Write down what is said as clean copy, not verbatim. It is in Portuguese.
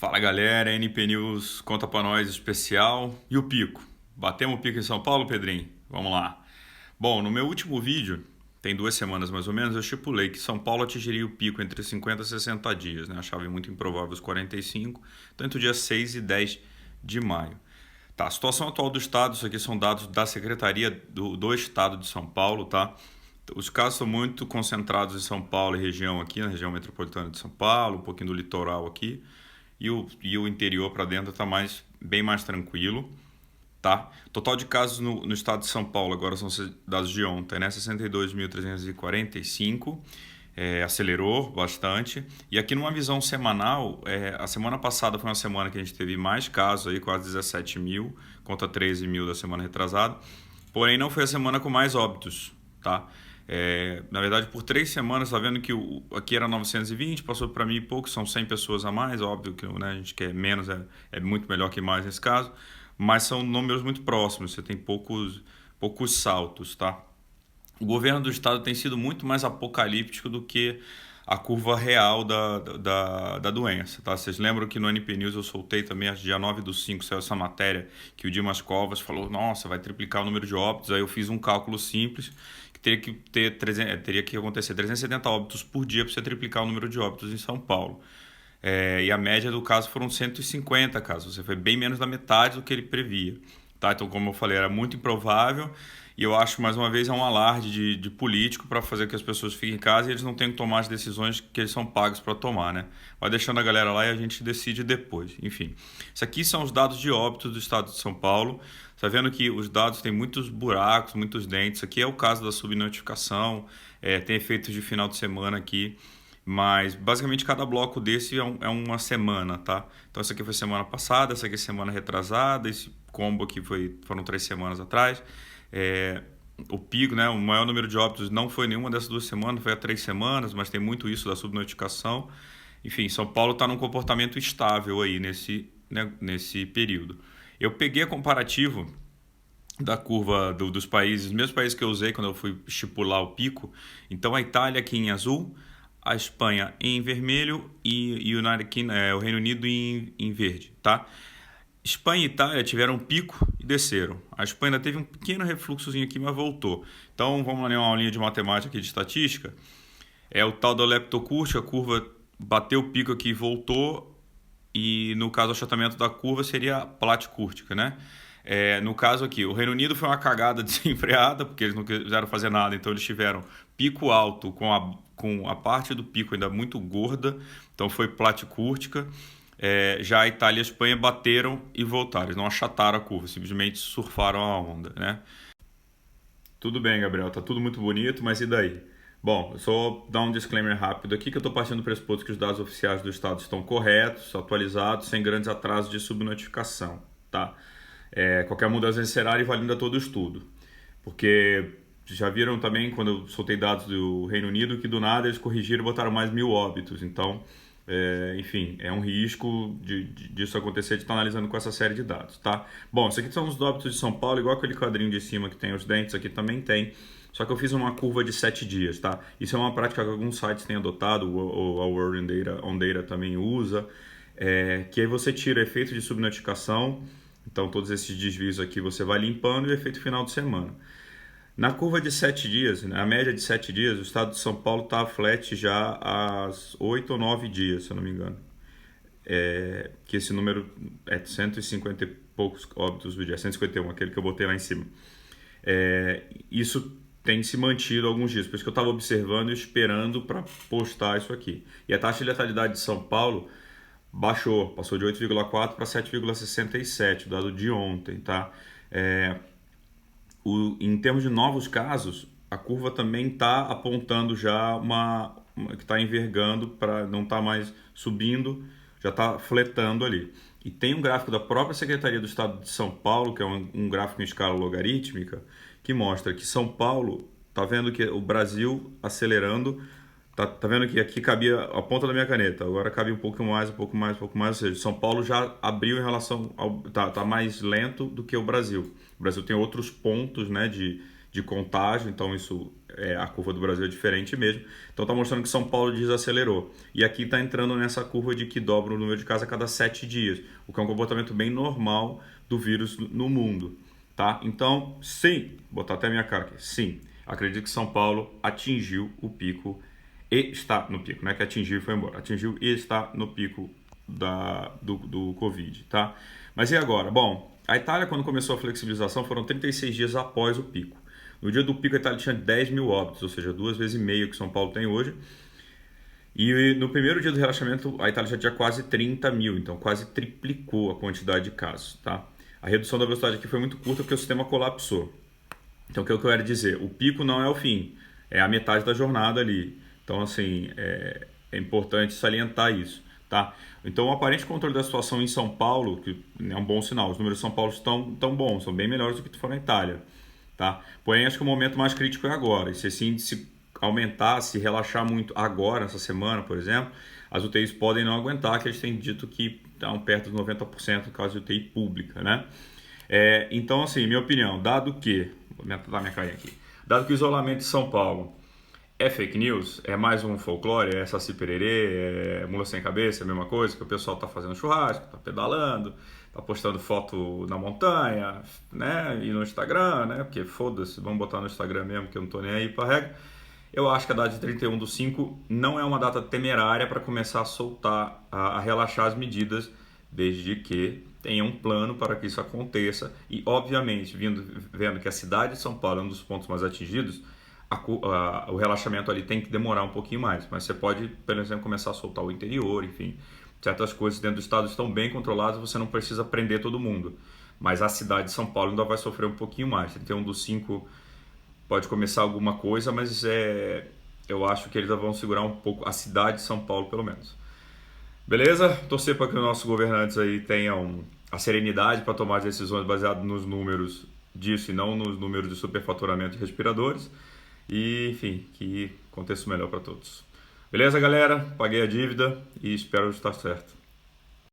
Fala galera, NP News conta pra nós especial. E o pico? Batemos o pico em São Paulo, Pedrinho? Vamos lá. Bom, no meu último vídeo, tem 2 semanas mais ou menos, eu estipulei que São Paulo atingiria o pico entre 50 e 60 dias, né? Achava muito improvável os 45, então entre o dia 6 e 10 de maio. Tá, a situação atual do estado, isso aqui são dados da Secretaria do Estado de São Paulo, tá? Os casos são muito concentrados em São Paulo e região aqui, na região metropolitana de São Paulo, um pouquinho do litoral aqui. E o interior para dentro está bem mais tranquilo, tá? Total de casos no estado de São Paulo, agora são dados de ontem, né? 62.345, acelerou bastante. E aqui numa visão semanal, a semana passada foi uma semana que a gente teve mais casos, aí, quase 17 mil, contra 13 mil da semana retrasada. Porém, não foi a semana com mais óbitos, tá? Na verdade, por 3 semanas, tá vendo que aqui era 920, passou para mim e pouco, são 100 pessoas a mais, óbvio que, né, a gente quer menos, é muito melhor que mais nesse caso, mas são números muito próximos, você tem poucos saltos, tá? O governo do estado tem sido muito mais apocalíptico do que a curva real da doença, tá? Vocês lembram que no NP News eu soltei também, acho que dia 9/5 saiu essa matéria que o Dimas Covas falou, nossa, vai triplicar o número de óbitos, aí eu fiz um cálculo simples que teria que acontecer 370 óbitos por dia para você triplicar o número de óbitos em São Paulo. E a média do caso foram 150 casos, você foi bem menos da metade do que ele previa. Tá? Então, como eu falei, era muito improvável e eu acho, mais uma vez, é um alarde de político para fazer que as pessoas fiquem em casa e eles não tenham que tomar as decisões que eles são pagos para tomar, né? Vai deixando a galera lá e a gente decide depois. Enfim, isso aqui são os dados de óbito do estado de São Paulo. Está vendo que os dados têm muitos buracos, muitos dentes. Isso aqui é o caso da subnotificação, tem efeitos de final de semana aqui. Mas basicamente cada bloco desse é uma semana, tá? Então essa aqui foi semana passada, essa aqui é semana retrasada, esse combo aqui foram 3 semanas atrás. O pico, né? O maior número de óbitos não foi nenhuma dessas 2 semanas, foi há 3 semanas, mas tem muito isso da subnotificação. Enfim, São Paulo está num comportamento estável aí nesse período. Eu peguei a comparativo da curva dos países, os mesmos países que eu usei quando eu fui estipular o pico. Então a Itália aqui em azul, a Espanha em vermelho e o Reino Unido em verde, tá? Espanha e Itália tiveram um pico e desceram. A Espanha ainda teve um pequeno refluxozinho aqui, mas voltou. Então vamos lá, uma aulinha de matemática aqui de estatística. É o tal da leptocurte, a curva bateu o pico aqui e voltou, e no caso o achatamento da curva seria a platicúrtica, né? No caso aqui, o Reino Unido foi uma cagada desenfreada, porque eles não quiseram fazer nada, então eles tiveram pico alto com a parte do pico ainda muito gorda, então foi platicúrtica. Já a Itália e a Espanha bateram e voltaram, eles não achataram a curva, simplesmente surfaram a onda, né? Tudo bem, Gabriel, tá tudo muito bonito, mas e daí? Bom, eu só vou dar um disclaimer rápido aqui, que eu estou partindo do pressuposto que os dados oficiais do Estado estão corretos, atualizados, sem grandes atrasos de subnotificação, tá? Qualquer mudança nesse cenário valida todo o estudo, porque já viram também, quando eu soltei dados do Reino Unido, que do nada eles corrigiram e botaram mais 1.000 óbitos, então, enfim, é um risco disso acontecer, de estar analisando com essa série de dados, tá? Bom, isso aqui são os óbitos de São Paulo, igual aquele quadrinho de cima que tem os dentes, aqui também tem, só que eu fiz uma curva de 7 dias, tá? Isso é uma prática que alguns sites têm adotado, a World on Data também usa, que aí você tira efeito de subnotificação, então todos esses desvios aqui você vai limpando, e o efeito final de semana. Na curva de 7 dias, na média de 7 dias, o estado de São Paulo está flat já há 8 ou 9 dias, se eu não me engano. Que esse número é 150 e poucos óbitos do dia, 151, aquele que eu botei lá em cima. Isso tem se mantido alguns dias, por isso que eu estava observando e esperando para postar isso aqui. E a taxa de letalidade de São Paulo passou de 8,4 para 7,67, dado de ontem, tá? Em termos de novos casos, a curva também está apontando já que está envergando, para não estar mais subindo, já está fletando ali. E tem um gráfico da própria Secretaria do Estado de São Paulo, que é um gráfico em escala logarítmica, que mostra que São Paulo, está vendo que o Brasil acelerando, tá vendo que aqui cabia a ponta da minha caneta, agora cabe um pouco mais, um pouco mais, um pouco mais, ou seja, São Paulo já abriu em relação ao... tá mais lento do que o Brasil. O Brasil tem outros pontos, né, de contágio, então isso a curva do Brasil é diferente mesmo. Então está mostrando que São Paulo desacelerou. E aqui está entrando nessa curva de que dobra o número de casos a cada 7 dias, o que é um comportamento bem normal do vírus no mundo. Tá? Então, sim, vou botar até a minha cara aqui, sim, acredito que São Paulo atingiu o pico e está no pico, não é que atingiu e foi embora, atingiu e está no pico do Covid, tá? Mas e agora? Bom, a Itália, quando começou a flexibilização, foram 36 dias após o pico. No dia do pico, a Itália tinha 10 mil óbitos, ou seja, 2,5 vezes que São Paulo tem hoje. E no primeiro dia do relaxamento, a Itália já tinha quase 30 mil, então quase triplicou a quantidade de casos, tá? A redução da velocidade aqui foi muito curta porque o sistema colapsou. Então, o que eu quero dizer? O pico não é o fim, é a metade da jornada ali. Então, assim, é importante salientar isso, tá? Então, o aparente controle da situação em São Paulo, que é um bom sinal, os números de São Paulo estão tão bons, são bem melhores do que foram na Itália, tá? Porém, acho que o momento mais crítico é agora. E se esse índice aumentar, se relaxar muito agora, essa semana, por exemplo, as UTIs podem não aguentar, que eles têm dito que estão perto dos 90% no caso de UTI pública, né? Então, assim, minha opinião, dado que... Vou dar minha carinha aqui. Dado que o isolamento de São Paulo é fake news, é mais um folclore, é saci pererê, é mula sem cabeça, é a mesma coisa, que o pessoal está fazendo churrasco, está pedalando, está postando foto na montanha, né? E no Instagram, né? Porque foda-se, vamos botar no Instagram mesmo, que eu não tô nem aí para regra. Eu acho que a data de 31/5 não é uma data temerária para começar a soltar, a relaxar as medidas, desde que tenha um plano para que isso aconteça. E, obviamente, vendo que a cidade de São Paulo é um dos pontos mais atingidos, o relaxamento ali tem que demorar um pouquinho mais. Mas você pode, por exemplo, começar a soltar o interior, enfim. Certas coisas dentro do estado estão bem controladas, você não precisa prender todo mundo. Mas a cidade de São Paulo ainda vai sofrer um pouquinho mais. 31/5 pode começar alguma coisa, mas eu acho que eles vão segurar um pouco a cidade de São Paulo, pelo menos. Beleza? Torcer para que os nossos governantes aí tenham a serenidade para tomar decisões baseadas nos números disso e não nos números de superfaturamento de respiradores. E, enfim, que aconteça o melhor para todos. Beleza, galera? Paguei a dívida e espero estar certo.